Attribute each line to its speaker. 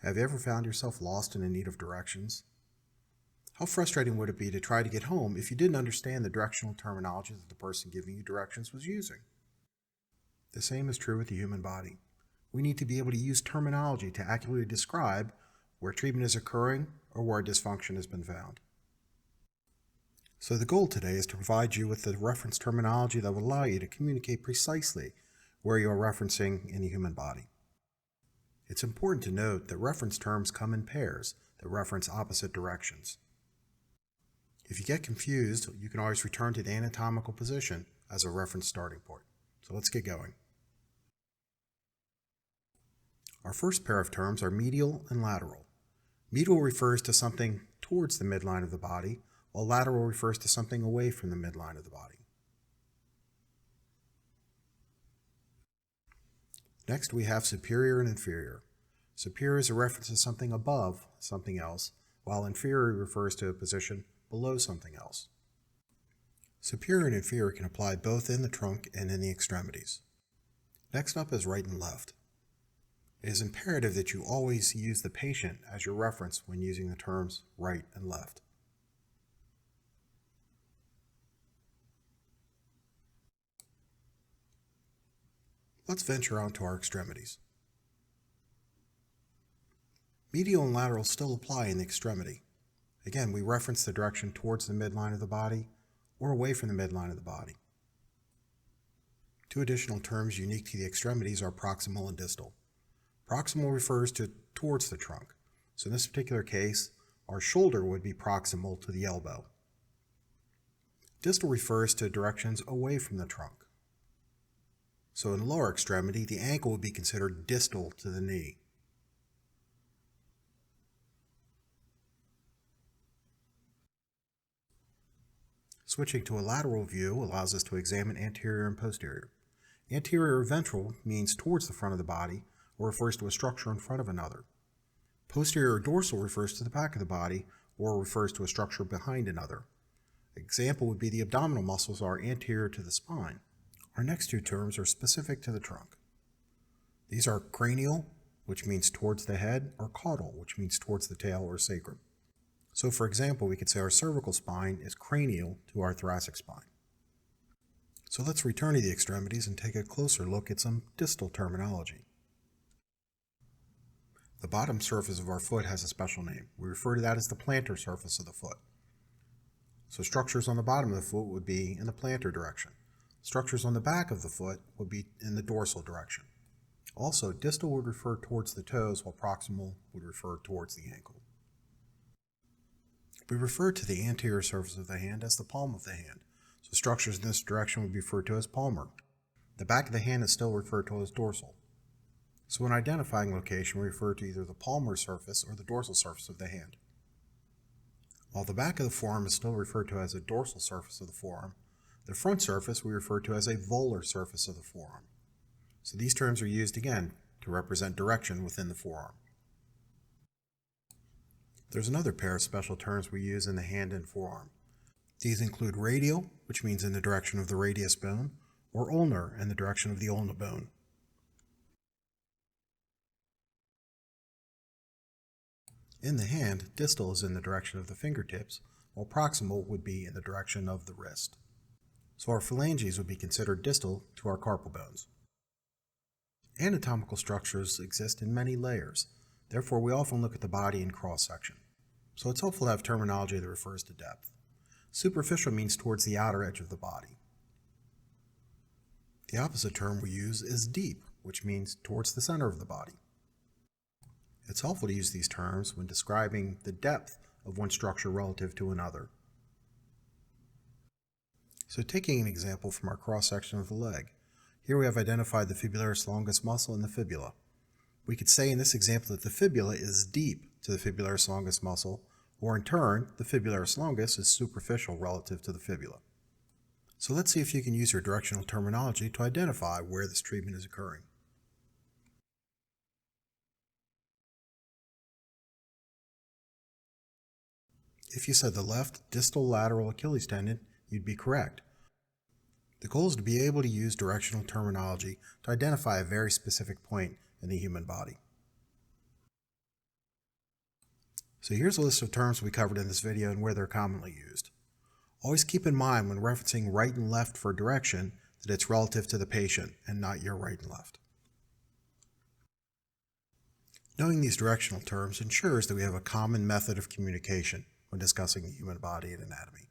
Speaker 1: Have you ever found yourself lost and in need of directions? How frustrating would it be to try to get home if you didn't understand the directional terminology that the person giving you directions was using? The same is true with the human body. We need to be able to use terminology to accurately describe where treatment is occurring or where dysfunction has been found. So the goal today is to provide you with the reference terminology that will allow you to communicate precisely where you are referencing in the human body. It's important to note that reference terms come in pairs that reference opposite directions. If you get confused, you can always return to the anatomical position as a reference starting point. So let's get going. Our first pair of terms are medial and lateral. Medial refers to something towards the midline of the body, while lateral refers to something away from the midline of the body. Next, we have superior and inferior. Superior is a reference to something above something else, while inferior refers to a position below something else. Superior and inferior can apply both in the trunk and in the extremities. Next up is right and left. It is imperative that you always use the patient as your reference when using the terms right and left. Let's venture out to our extremities. Medial and lateral still apply in the extremity. Again, we reference the direction towards the midline of the body or away from the midline of the body. Two additional terms unique to the extremities are proximal and distal. Proximal refers to towards the trunk. So in this particular case, our shoulder would be proximal to the elbow. Distal refers to directions away from the trunk. So in the lower extremity, the ankle would be considered distal to the knee. Switching to a lateral view allows us to examine anterior and posterior. Anterior or ventral means towards the front of the body or refers to a structure in front of another. Posterior or dorsal refers to the back of the body or refers to a structure behind another. Example would be the abdominal muscles are anterior to the spine. Our next two terms are specific to the trunk. These are cranial, which means towards the head, or caudal, which means towards the tail or sacrum. So for example, we could say our cervical spine is cranial to our thoracic spine. So let's return to the extremities and take a closer look at some distal terminology. The bottom surface of our foot has a special name. We refer to that as the plantar surface of the foot. So structures on the bottom of the foot would be in the plantar direction. Structures on the back of the foot would be in the dorsal direction. Also, distal would refer towards the toes, while proximal would refer towards the ankle. We refer to the anterior surface of the hand as the palm of the hand. So structures in this direction would be referred to as palmar. The back of the hand is still referred to as dorsal. So when identifying location, we refer to either the palmar surface or the dorsal surface of the hand. While the back of the forearm is still referred to as a dorsal surface of the forearm, the front surface we refer to as a volar surface of the forearm. So these terms are used again to represent direction within the forearm. There's another pair of special terms we use in the hand and forearm. These include radial, which means in the direction of the radius bone, or ulnar, in the direction of the ulna bone. In the hand, distal is in the direction of the fingertips, while proximal would be in the direction of the wrist. So our phalanges would be considered distal to our carpal bones. Anatomical structures exist in many layers. Therefore, we often look at the body in cross-section. So it's helpful to have terminology that refers to depth. Superficial means towards the outer edge of the body. The opposite term we use is deep, which means towards the center of the body. It's helpful to use these terms when describing the depth of one structure relative to another. So taking an example from our cross-section of the leg, here we have identified the fibularis longus muscle and the fibula. We could say in this example that the fibula is deep to the fibularis longus muscle, or in turn, the fibularis longus is superficial relative to the fibula. So let's see if you can use your directional terminology to identify where this treatment is occurring. If you said the left distal lateral Achilles tendon, you'd be correct. The goal is to be able to use directional terminology to identify a very specific point in the human body. So here's a list of terms we covered in this video and where they're commonly used. Always keep in mind when referencing right and left for direction that it's relative to the patient and not your right and left. Knowing these directional terms ensures that we have a common method of communication when discussing the human body and anatomy.